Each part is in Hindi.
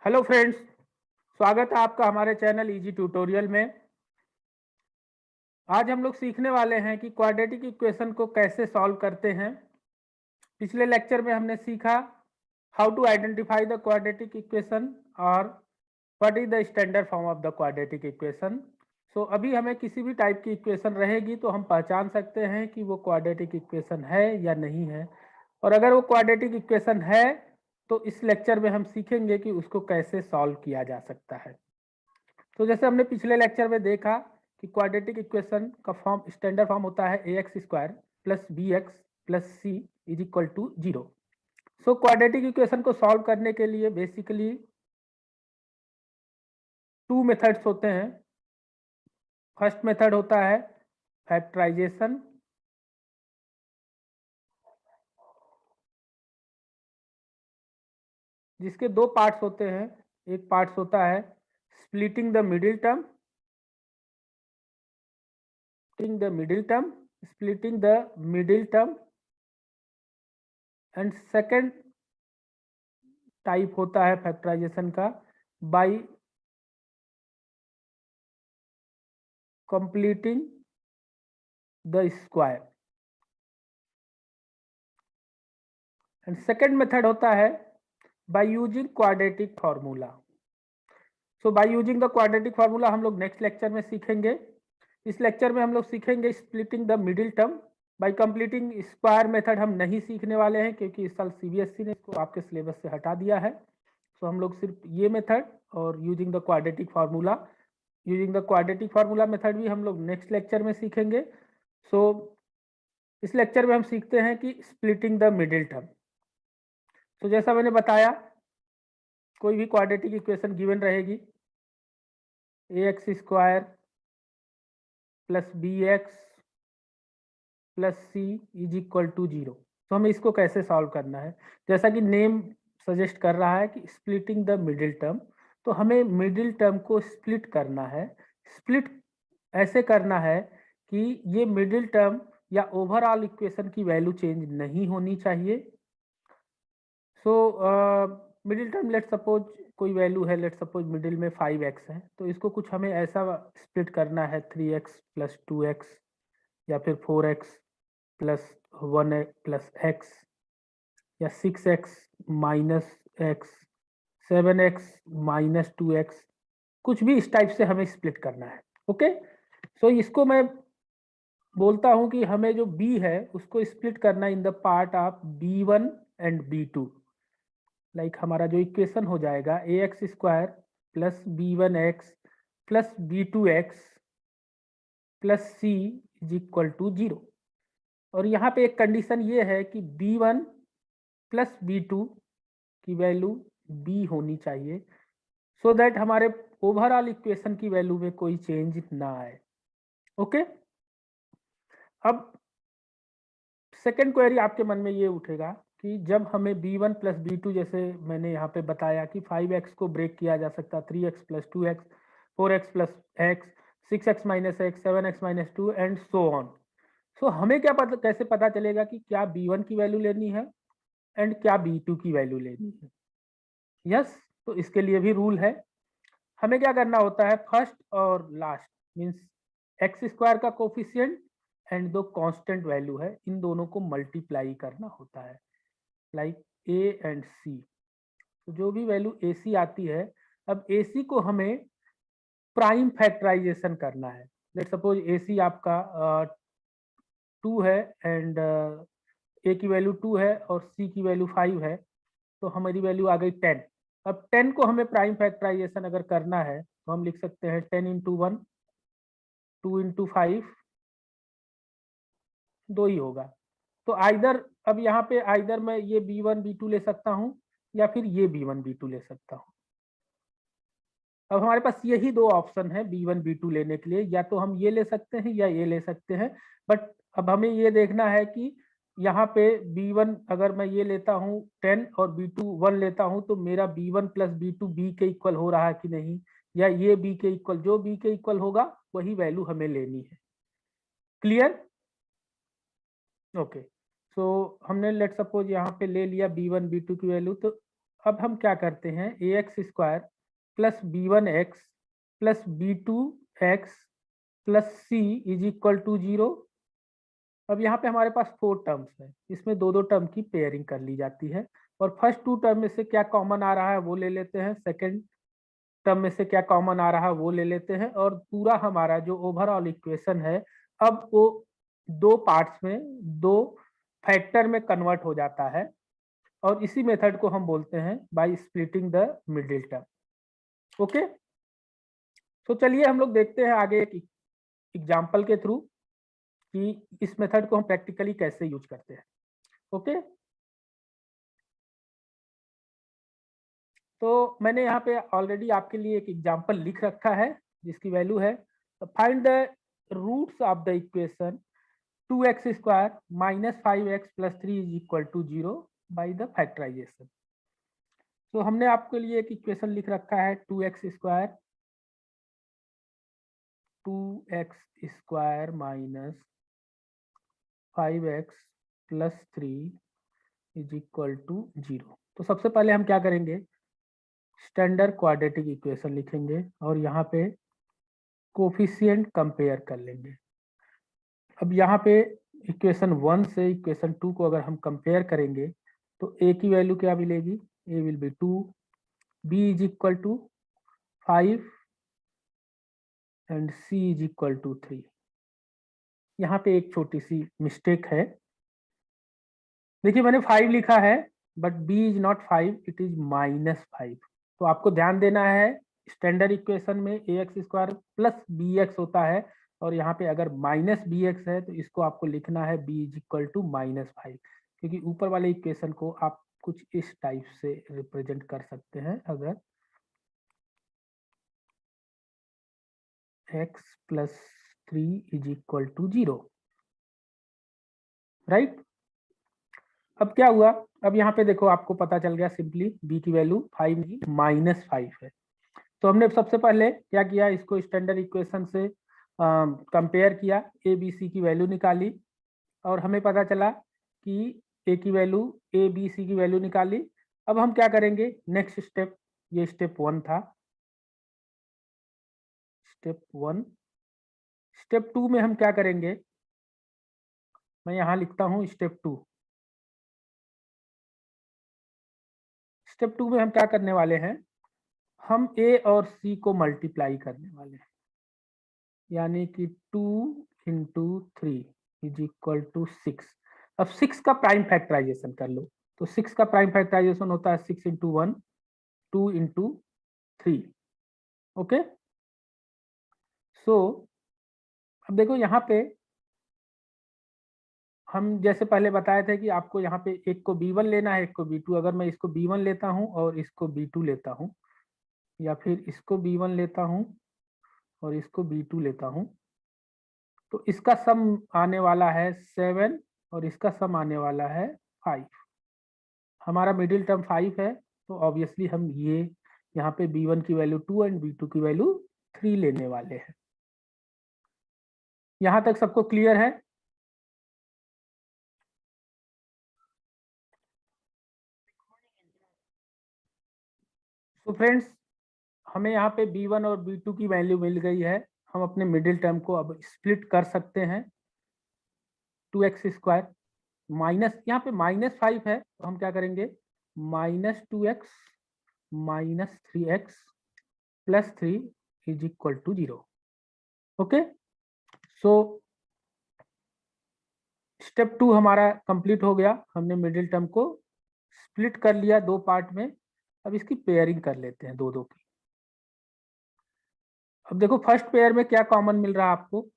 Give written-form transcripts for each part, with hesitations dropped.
हेलो फ्रेंड्स, स्वागत है आपका हमारे चैनल इजी ट्यूटोरियल में। आज हम लोग सीखने वाले हैं कि क्वाड्रेटिक इक्वेशन को कैसे सॉल्व करते हैं। पिछले लेक्चर में हमने सीखा how to identify the quadratic equation और what is the standard form of the quadratic equation. So अभी हमें किसी भी टाइप की इक्वेशन रहेगी तो हम पहचान सकते हैं कि वो क्वाड्रेटिक इक्वेशन है या नहीं है, और अगर वो क्वाड्रेटिक इक्वेशन है तो इस लेक्चर में हम सीखेंगे कि उसको कैसे सॉल्व किया जा सकता है। तो जैसे हमने पिछले लेक्चर में देखा कि क्वाड्रेटिक इक्वेशन का फॉर्म स्टैंडर्ड फॉर्म होता है a x square plus b x plus c is equal to 0। So quadratic equation को सॉल्व करने के लिए बेसिकली टू मेथड्स होते हैं। फर्स्ट मेथड होता है फैक्टराइजेशन, जिसके दो पार्ट्स होते हैं। एक पार्ट्स होता है splitting the middle term, splitting the middle term, and second type होता है फैक्टराइजेशन का bye completing the square, and second method होता है by using quadratic formula. So by using the quadratic formula हम लोग नेक्स्ट लेक्चर में सीखेंगे। इस लेक्चर में हम लोग सीखेंगे splitting the middle term. Bye completing square method हम नहीं सीखने वाले हैं क्योंकि इस साल सीबीएसई ने इसको आपके सिलेबस से हटा दिया है। सो हम लोग सिर्फ ये मेथड और using the quadratic formula method भी हम लोग नेक्स्ट लेक्चर में सीखेंगे। सो इस लेक्चर में हम सीखते हैं कि स्प्लिटिंग द मिडिल टर्म। तो जैसा मैंने बताया, कोई भी क्वाड्रेटिक इक्वेशन गिवन रहेगी a x square plus b x plus c is equal to 0। तो हमें इसको कैसे सॉल्व करना है, जैसा कि नेम सजेस्ट कर रहा है कि स्प्लिटिंग द मिडिल टर्म, तो हमें मिडिल टर्म को स्प्लिट करना है। स्प्लिट ऐसे करना है कि ये मिडिल टर्म या ओवरऑल इक्वेशन की वैल्यू चेंज नहीं होनी चाहिए। So middle term let suppose कोई वैल्यू है, लेट सपोज मिडिल में 5x है, तो इसको कुछ हमें ऐसा स्प्लिट करना है 3x प्लस 2x या फिर 4x प्लस 1 प्लस x या 6x minus x 7x minus 2x, कुछ भी इस टाइप से हमें स्प्लिट करना है। ओके, सो इसको मैं बोलता हूं कि हमें जो b है उसको स्प्लिट करना in the part of b1 and b2। Like हमारा जो इक्वेशन हो जाएगा a x square plus b one x plus b two x plus c is equal to 0। और यहाँ पे एक कंडीशन ये है कि b1 प्लस b2 की वैल्यू b होनी चाहिए, सो दैट हमारे ओवरऑल इक्वेशन की वैल्यू में कोई चेंज ना आए। ओके, अब सेकेंड क्वेरी आपके मन में ये उठेगा कि जब हमें b1 प्लस b2, जैसे मैंने यहाँ पे बताया कि 5x को ब्रेक किया जा सकता है 3x plus 2x 4x plus x 6x minus x 7x minus 2 and so on. So हमें क्या पता, कैसे पता चलेगा कि क्या b1 की वैल्यू लेनी है एंड क्या b2 की वैल्यू लेनी है। यस, तो इसके लिए भी रूल है। हमें क्या करना होता है, फर्स्ट और लास्ट मीन्स एक्स स्क्वायर का कोफिशिएंट एंड दो कांस्टेंट वैल्यू है, इन दोनों को मल्टीप्लाई करना होता है, लाइक ए एंड सी। तो जो भी वैल्यू ए सी आती है, अब ए सी को हमें प्राइम फैक्टराइजेशन करना है। लेट सपोज ए सी आपका 2 है एंड ए की वैल्यू 2 है और सी की वैल्यू 5 है, तो हमारी वैल्यू आ गई 10। अब 10 को हमें प्राइम फैक्टराइजेशन अगर करना है तो हम लिख सकते हैं 10 इंटू 1 2 इंटू 5, 2 ही होगा। तो आइदर, अब यहाँ पे आइदर मैं ये b1 b2 ले सकता हूँ या फिर ये b1 b2 ले सकता हूँ। अब हमारे पास यही दो ऑप्शन है b1 b2 लेने के लिए, या तो हम ये ले सकते हैं या ये ले सकते हैं। बट अब हमें ये देखना है कि यहाँ पे b1 अगर मैं ये लेता हूँ 10 और b2 1 लेता हूँ, तो मेरा b1 प्लस b2 b के इक्वल हो रहा है कि नहीं, या ये b के इक्वल, जो b के इक्वल होगा वही वैल्यू हमें लेनी है। क्लियर? ओके, सो हमने लेट सपोज यहाँ पे ले लिया b1 b2 की वैल्यू। तो अब हम क्या करते हैं, ax² plus b1x plus b2x plus c is equal to 0। अब यहाँ पे हमारे पास 4 टर्म्स है, इसमें दो दो टर्म की पेयरिंग कर ली जाती है, और फर्स्ट 2 टर्म में से क्या कॉमन आ रहा है वो ले लेते हैं, सेकंड टर्म में से क्या कॉमन आ रहा है वो ले लेते हैं, और पूरा हमारा जो ओवरऑल इक्वेशन है अब वो 2 पार्ट्स में, 2 फैक्टर में कन्वर्ट हो जाता है, और इसी मेथड को हम बोलते हैं by splitting the middle term. Okay, तो चलिए हम लोग देखते हैं आगे एक एग्जाम्पल के थ्रू कि इस मेथड को हम प्रैक्टिकली कैसे यूज करते हैं। ओके, तो मैंने यहाँ पे ऑलरेडी आपके लिए एक एग्जाम्पल लिख रखा है जिसकी वैल्यू है, find the roots of the equation 2x² minus 5x plus 3 is equal to 0 by the factorisation. तो हमने आपके लिए एक इक्वेशन लिख रखा है 2x² minus 5x plus 3 is equal to 0। तो सबसे पहले हम क्या करेंगे, स्टैंडर्ड क्वाड्रेटिक इक्वेशन लिखेंगे और यहाँ पे कोफिशिएंट कंपेयर कर लेंगे। अब यहाँ पे इक्वेशन 1 से इक्वेशन 2 को अगर हम कंपेयर करेंगे तो a की वैल्यू क्या मिलेगी, a will be 2, b is equal to 5 and c is equal to 3। यहाँ पे एक छोटी सी मिस्टेक है, देखिए मैंने 5 लिखा है but b is not 5, it is -5। तो आपको ध्यान देना है, स्टैंडर्ड इक्वेशन में ax² प्लस bx होता है, और यहाँ पे अगर -bx है तो इसको आपको लिखना है b इज इक्वल टू -5, क्योंकि ऊपर वाले इक्वेशन को आप कुछ इस टाइप से रिप्रेजेंट कर सकते हैं, अगर x plus 3 is equal to 0, right. अब क्या हुआ, अब यहाँ पे देखो आपको पता चल गया सिंपली b की वैल्यू 5 -5 है। तो हमने सबसे पहले क्या किया, इसको स्टैंडर्ड इक्वेशन से कंपेयर किया, ए बी सी की वैल्यू निकाली, और हमें पता चला कि ए की वैल्यू, ए बी सी की वैल्यू निकाली। अब हम क्या करेंगे, नेक्स्ट स्टेप, ये स्टेप 1 था, स्टेप 1। स्टेप 2 में हम क्या करेंगे, मैं यहाँ लिखता हूँ स्टेप 2। स्टेप 2 में हम क्या करने वाले हैं, हम a और c को मल्टीप्लाई करने वाले हैं, यानी कि 2 इंटू 3 इज इक्वल टू 6। अब 6 का प्राइम फैक्टराइजेशन कर लो, तो 6 का प्राइम फैक्टराइजेशन होता है 6 इंटू 1, 2 इंटू 3। ओके, सो अब देखो यहाँ पे हम जैसे पहले बताए थे कि आपको यहाँ पे एक को b1 लेना है, एक को b2। अगर मैं इसको b1 लेता हूँ और इसको b2 लेता हूँ, या फिर इसको b1 लेता हूँ और इसको b2 लेता हूँ, तो इसका सम आने वाला है 7 और इसका सम आने वाला है 5। हमारा मिडिल टर्म 5 है, तो ऑब्वियसली हम ये यहाँ पे b1 की वैल्यू 2 एंड b2 की वैल्यू 3 लेने वाले हैं। यहाँ तक सबको क्लियर है? तो फ्रेंड्स, हमें यहाँ पे b1 और b2 की वैल्यू मिल गई है, हम अपने मिडिल टर्म को अब स्प्लिट कर सकते हैं। 2x² माइनस, यहाँ पे -5 है तो हम क्या करेंगे, -2x minus 3x plus 3 is equal to 0। Okay, so step 2 हमारा कंप्लीट हो गया, हमने मिडिल टर्म को स्प्लिट कर लिया 2 पार्ट में। अब इसकी पेयरिंग कर लेते हैं 2-2 की। अब देखो फर्स्ट पेयर में क्या कॉमन मिल रहा है आपको,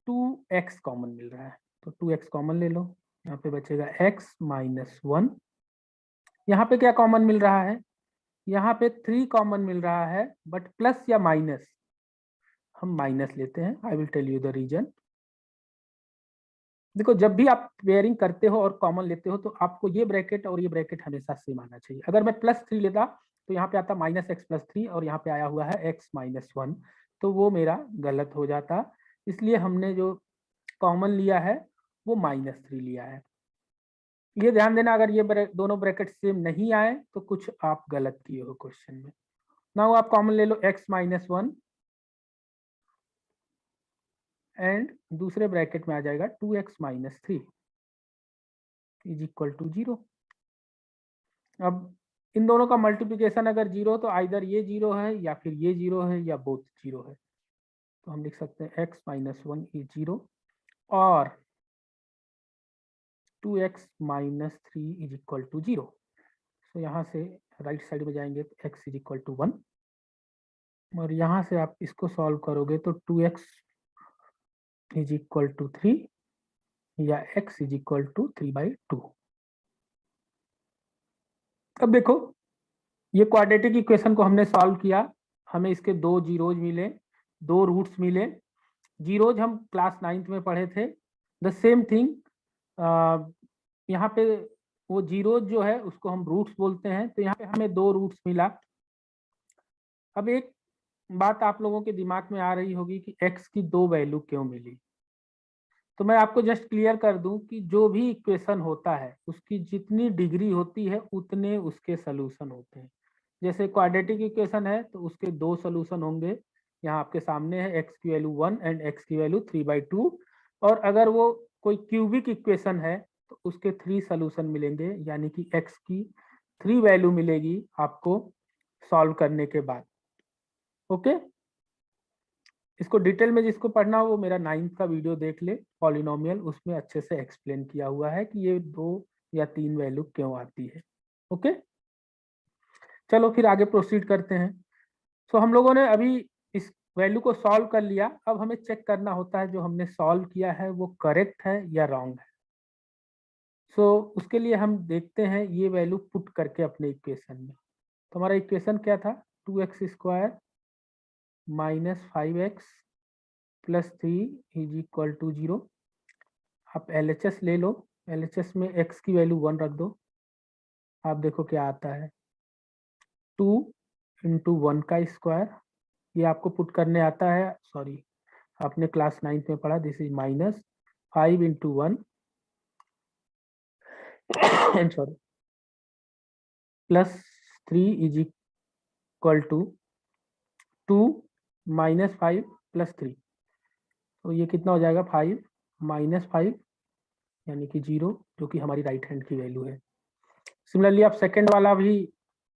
2x कॉमन मिल रहा है, तो 2x कॉमन ले लो, यहाँ पे बचेगा x माइनस 1। यहाँ पे क्या कॉमन मिल रहा है, यहाँ पे 3 कॉमन मिल रहा है, बट प्लस या माइनस, हम माइनस लेते हैं। I will tell you the reason. देखो जब भी आप पेयरिंग करते हो और कॉमन लेते हो तो आपको ये ब्रैकेट और ये ब्रैकेट हमेशा सेम आना चाहिए। अगर मैं +3 लेता तो यहाँ पे आता -x प्लस 3 और यहाँ पे आया हुआ है x माइनस 1, तो वो मेरा गलत हो जाता। इसलिए हमने जो कॉमन लिया है वो -3 लिया है। ये ध्यान देना, अगर ये दोनों ब्रैकेट सेम नहीं आए तो कुछ आप गलत किए हो क्वेश्चन में। नाउ आप कॉमन ले लो x माइनस 1 एंड दूसरे ब्रैकेट में आ जाएगा 2x minus 3 is equal to 0। अब इन दोनों का मल्टीप्लिकेशन अगर 0 तो आइदर ये 0 है या फिर ये 0 है या बोथ 0 है। तो हम लिख सकते हैं x माइनस 1 इज 0 और 2x minus 3 is equal to 0। तो यहाँ से राइट साइड में जाएंगे तो x इज इक्वल टू 1 और यहाँ से आप इसको सॉल्व करोगे तो 2x इज इक्वल टू 3 या x इज इक्वल टू 3/2। अब देखो ये क्वाड्रेटिक इक्वेशन को हमने सॉल्व किया, हमें इसके दो जीरोज मिले, दो रूट्स मिले। जीरोज हम क्लास 9th में पढ़े थे। द सेम थिंग यहाँ पे वो जीरोज जो है उसको हम रूट्स बोलते हैं। तो यहाँ पे हमें दो रूट्स मिला। अब एक बात आप लोगों के दिमाग में आ रही होगी कि x की दो वैल्यू क्यों मिली। तो मैं आपको जस्ट क्लियर कर दूं कि जो भी इक्वेशन होता है उसकी जितनी डिग्री होती है उतने उसके सोल्यूशन होते हैं। जैसे क्वाड्रेटिक इक्वेशन है तो उसके दो सोल्यूशन होंगे, यहाँ आपके सामने है x की वैल्यू 1 एंड x की वैल्यू 3/2। और अगर वो कोई क्यूबिक इक्वेशन है तो उसके 3 सोल्यूशन मिलेंगे, यानी कि x की 3 वैल्यू मिलेगी आपको सॉल्व करने के बाद। ओके, इसको डिटेल में जिसको पढ़ना हो वो मेरा 9th का वीडियो देख ले, पॉलिनोमियल, उसमें अच्छे से एक्सप्लेन किया हुआ है कि ये 2 या 3 वैल्यू क्यों आती है। ओके, चलो फिर आगे प्रोसीड करते हैं। सो हम लोगों ने अभी इस वैल्यू को सॉल्व कर लिया। अब हमें चेक करना होता है जो हमने सॉल्व किया है वो करेक्ट है या रॉन्ग है। सो उसके लिए हम देखते हैं ये वैल्यू पुट करके अपने इक्वेशन में। तो हमारा इक्वेशन क्या था, 2x square minus 5x plus 3 is equal to 0। आप LHS ले लो, LHS में x की वैल्यू 1 रख दो। आप देखो क्या आता है, 2 इंटू 1 का स्क्वायर, ये आपको पुट करने आता है, सॉरी आपने क्लास 9th में पढ़ा, this is minus 5 into 1 sorry plus 3 is equal to 2 minus 5 plus 3। तो ये कितना हो जाएगा, 5 माइनस 5 यानी कि 0, जो कि हमारी राइट हैंड की वैल्यू है। सिमिलरली आप सेकेंड वाला भी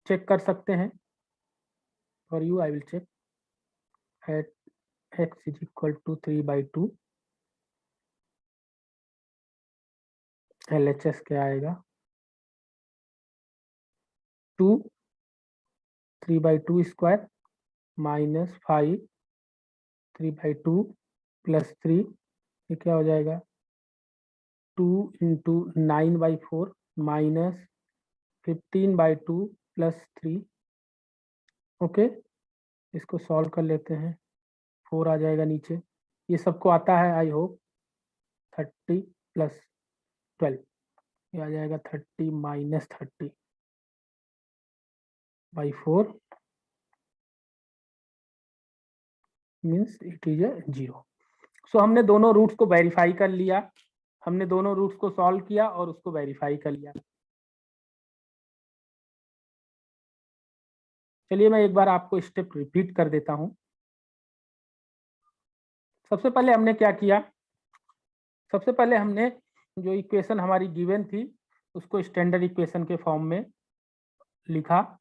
चेक कर सकते हैं। For you I will check at x is equal to 3/2। LHS क्या आएगा, 2 3/2 स्क्वायर माइनस 5 3/2 प्लस 3, ये क्या हो जाएगा, 2 इंटू 9/4 माइनस 15/2 प्लस 3। ओके, इसको सॉल्व कर लेते हैं, 4 आ जाएगा नीचे। ये सबको आता है आई होप। 30 प्लस 12, ये आ जाएगा 30 minus 30/4 means it is a 0। सो हमने दोनों रूट्स को वेरीफाई कर लिया, हमने दोनों रूट्स को सॉल्व किया और उसको वेरीफाई कर लिया। चलिए मैं एक बार आपको स्टेप रिपीट कर देता हूं। सबसे पहले हमने क्या किया, सबसे पहले हमने जो इक्वेशन हमारी गिवन थी उसको स्टैंडर्ड इक्वेशन के फॉर्म में लिखा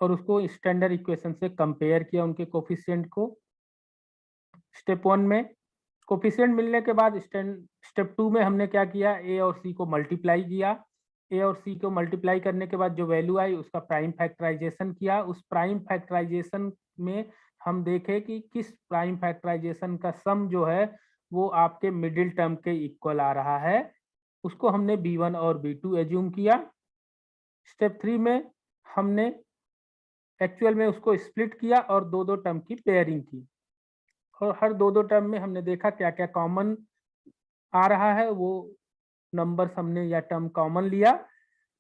और उसको स्टैंडर्ड इक्वेशन से कंपेयर किया उनके कोफिशिएंट को। स्टेप 1 में कोफिशिएंट मिलने के बाद स्टेप 2 में हमने क्या किया, ए और सी को मल्टीप्लाई किया। ए और सी को मल्टीप्लाई करने के बाद जो वैल्यू आई उसका प्राइम फैक्टराइजेशन किया। उस प्राइम फैक्टराइजेशन में हम देखे कि किस प्राइम फैक्टराइजेशन का सम जो है वो आपके मिडिल टर्म के इक्वल आ रहा है, उसको हमने B1 और B2 एज्यूम किया। स्टेप 3 में हमने एक्चुअल में उसको स्प्लिट किया और दो दो टर्म की पेयरिंग की और हर दो दो टर्म में हमने देखा क्या क्या कॉमन आ रहा है, वो नंबर्स हमने या टर्म कॉमन लिया।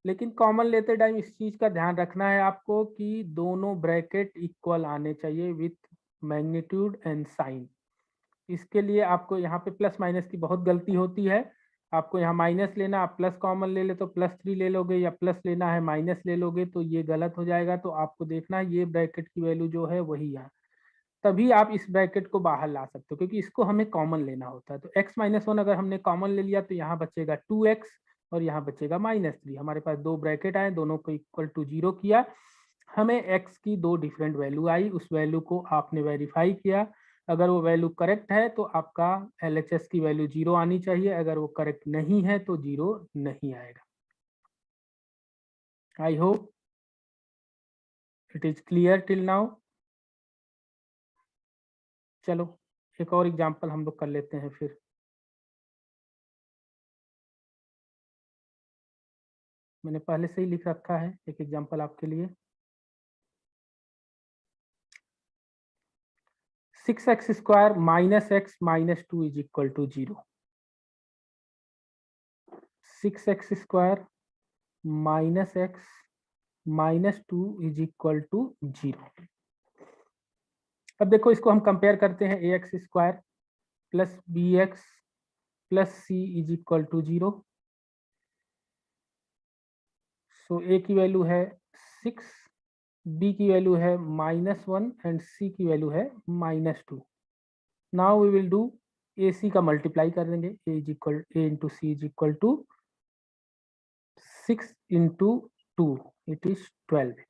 लेकिन कॉमन लेते टाइम इस चीज का ध्यान रखना है आपको कि दोनों ब्रैकेट इक्वल आने चाहिए विथ मैग्नीट्यूड एंड साइन। इसके लिए आपको यहाँ पे प्लस माइनस की बहुत गलती होती है। आपको यहाँ माइनस लेना, आप प्लस कॉमन ले ले तो +3 ले लोगे, या प्लस लेना है माइनस ले लोगे, तो ये गलत हो जाएगा। तो आपको देखना है ये ब्रैकेट की वैल्यू जो है वही यहाँ, तभी आप इस ब्रैकेट को बाहर ला सकते हो, क्योंकि इसको हमें कॉमन लेना होता है। तो x-1 अगर हमने कॉमन ले लिया तो यहाँ बचेगा 2x और यहाँ बचेगा -3। हमारे पास दो ब्रैकेट आए, दोनों को इक्वल टू 0 किया, हमें x की दो डिफरेंट वैल्यू आई, उस वैल्यू को आपने वेरीफाई किया। अगर वो वैल्यू करेक्ट है तो आपका LHS की वैल्यू 0 आनी चाहिए, अगर वो करेक्ट नहीं है तो 0 नहीं आएगा। I hope it is clear till now. चलो एक और एग्जांपल हम लोग कर लेते हैं फिर। मैंने पहले से ही लिख रखा है एक एग्जांपल आपके लिए। 6x square -x -2 is equal to 0। 6x square -x -2 is equal to 0। अब देखो इसको हम कंपेयर करते हैं, ax square plus bx plus c is equal to 0। So a की वैल्यू है 6, b की वैल्यू है -1 एंड c की वैल्यू है -2। Now we will do ac का मल्टीप्लाई कर देंगे, a into C is equal to 6 into 2 it is 12।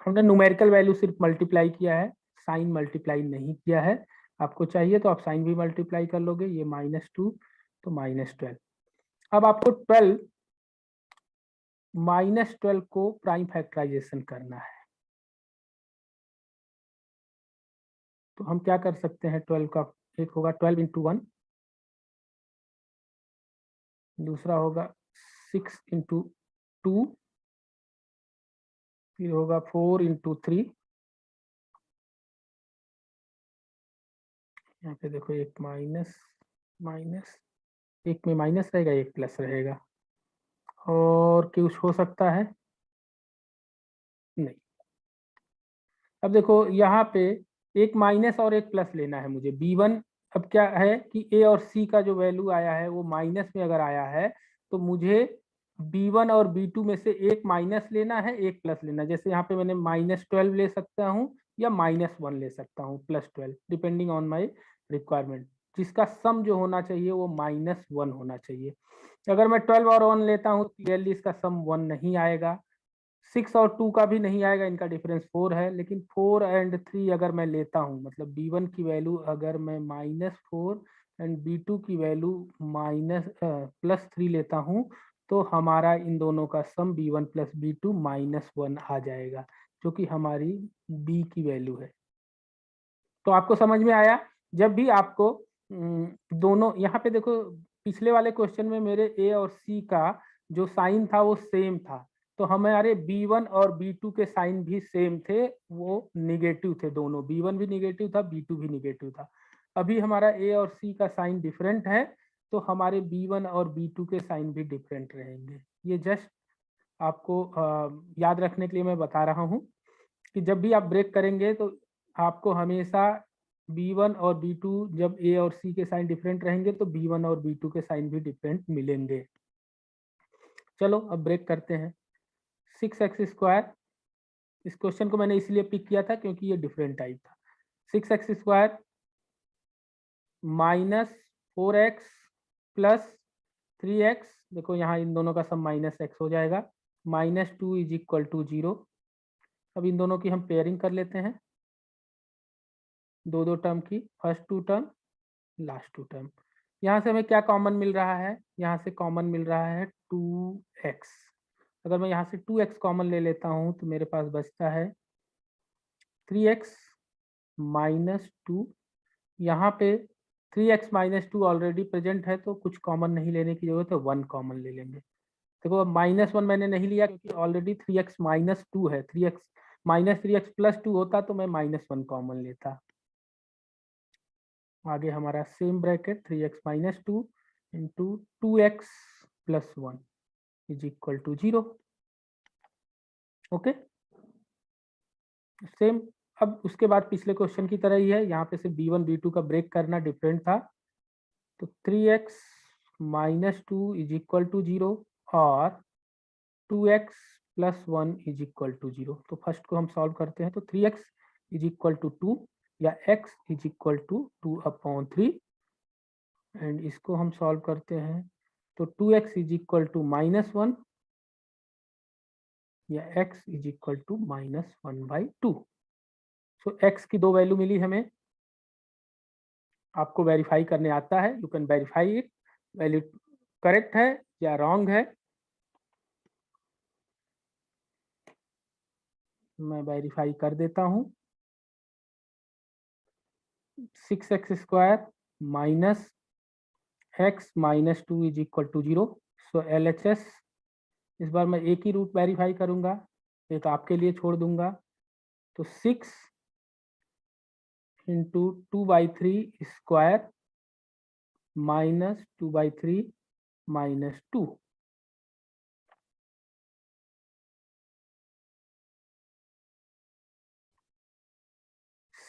हमने न्यूमेरिकल वैल्यू सिर्फ मल्टीप्लाई किया है, साइन मल्टीप्लाई नहीं किया है। आपको चाहिए तो आप साइन भी मल्टीप्लाई कर लोगे, ये -2 तो -12। अब आपको 12 को प्राइम फैक्टराइजेशन करना है, तो हम क्या कर सकते हैं, 12 का एक होगा 12 इंटू 1, दूसरा होगा 6 इंटू 2, फिर होगा 4 इंटू 3। यहाँ पे देखो एक माइनस माइनस, एक में माइनस रहेगा एक प्लस रहेगा, और कुछ हो सकता है नहीं। अब देखो यहाँ पे एक माइनस और एक प्लस लेना है मुझे b1। अब क्या है कि a और c का जो वैल्यू आया है वो माइनस में अगर आया है तो मुझे b1 और b2 में से एक माइनस लेना है, एक प्लस लेना है। जैसे यहाँ पे मैंने -12 ले सकता हूँ या -1 ले सकता हूँ, +12 डिपेंडिंग ऑन माई रिक्वायरमेंट। जिसका सम जो होना चाहिए वो -1 होना चाहिए। अगर मैं 12 और 1 लेता हूँ क्लियरली इसका सम 1 नहीं आएगा, 6 और 2 का भी नहीं आएगा, इनका डिफरेंस 4 है। लेकिन 4 एंड 3 अगर मैं लेता हूँ, मतलब b1 की वैल्यू अगर मैं -4 एंड b2 की वैल्यू +3 लेता हूँ, तो हमारा इन दोनों का सम b1 प्लस b2 -1 आ जाएगा, जो कि हमारी b की वैल्यू है। तो आपको समझ में आया। जब भी आपको दोनों, यहाँ पे देखो पिछले वाले क्वेश्चन में मेरे a और c का जो साइन था वो सेम था, तो हमारे b1 और b2 के साइन भी सेम थे, वो निगेटिव थे दोनों, b1 भी निगेटिव था, b2 भी निगेटिव था। अभी हमारा a और c का साइन डिफरेंट है, तो हमारे b1 और b2 के साइन भी डिफरेंट रहेंगे। ये जस्ट आपको याद रखने के लिए मैं बता रहा हूँ कि जब भी आप ब्रेक करेंगे तो आपको हमेशा b1 और b2, जब a और c के साइन डिफरेंट रहेंगे तो b1 और b2 के साइन भी डिफरेंट मिलेंगे। चलो अब ब्रेक करते हैं। 6x स्क्वायर, इस क्वेश्चन को मैंने इसलिए पिक किया था क्योंकि ये डिफरेंट टाइप था। 6x square -4x plus 3x, देखो यहाँ इन दोनों का सम -x हो जाएगा, -2 इज इक्वल टू 0। अब इन दोनों की हम पेयरिंग कर लेते हैं, दो टर्म की, फर्स्ट 2 टर्म लास्ट 2 टर्म। यहाँ से हमें क्या कॉमन मिल रहा है, यहाँ से कॉमन मिल रहा है 2x। अगर मैं यहाँ से 2x कॉमन ले लेता हूँ तो मेरे पास बचता है 3x -2। यहाँ पे 3x -2 ऑलरेडी प्रेजेंट है तो कुछ कॉमन नहीं लेने की जरूरत है, 1 कॉमन ले लेंगे। देखो अब -1 मैंने नहीं लिया क्योंकि ऑलरेडी 3x -2 है, 3x +2 होता तो मैं -1 कॉमन लेता। आगे हमारा same bracket 3x -2 into 2x + 1 is equal to 0। Okay same. अब उसके बाद पिछले क्वेश्चन की तरह ही है, यहाँ पे से b1 b2 का ब्रेक करना डिफरेंट था, तो 3x -2 इज इक्वल टू 0 और 2x plus 1 is equal to 0। तो फर्स्ट को हम सॉल्व करते हैं, तो 3x इज इक्वल टू 2 या x is equal to 2/3 and इसको हम सॉल्व करते हैं, तो 2x इज इक्वल टू -1 या x is equal to -1/2। So x की दो वैल्यू मिली हमें, आपको वेरीफाई करने आता है, you can verify it, value correct है या रॉन्ग है। मैं वेरीफाई कर देता हूं। 6x² minus x minus 2 is equal to 0। So LHS, इस बार मैं एक ही रूट वेरीफाई करूंगा, एक आपके लिए छोड़ दूंगा। तो 6 into 2/3 minus 2/3 minus 2,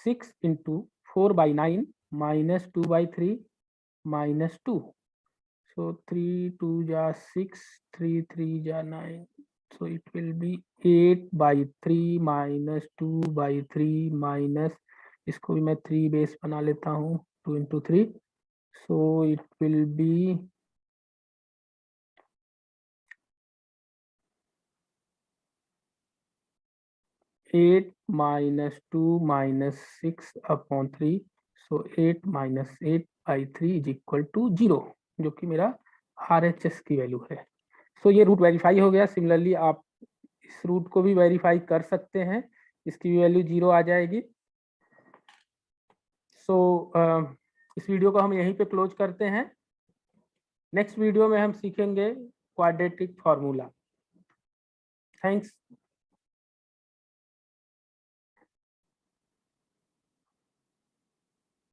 6 into 4/9 minus 2/3 minus 2। So 3 2 ja 6, 3 3 ja 9. So it will be 8/3 minus 2/3 minus, इसको भी मैं 3 बेस बना लेता हूँ, 2 into 3. So it will be 8 minus 2 minus 6/3। So 8 minus 8/3 is equal to 0, जो कि मेरा RHS की वैल्यू है। सो ये रूट वेरीफाई हो गया। सिमिलरली आप इस रूट को भी वेरीफाई कर सकते हैं, इसकी वैल्यू 0 आ जाएगी। सो इस वीडियो को हम यहीं पे क्लोज करते हैं। नेक्स्ट वीडियो में हम सीखेंगे क्वाड्रेटिक फार्मूला। थैंक्स।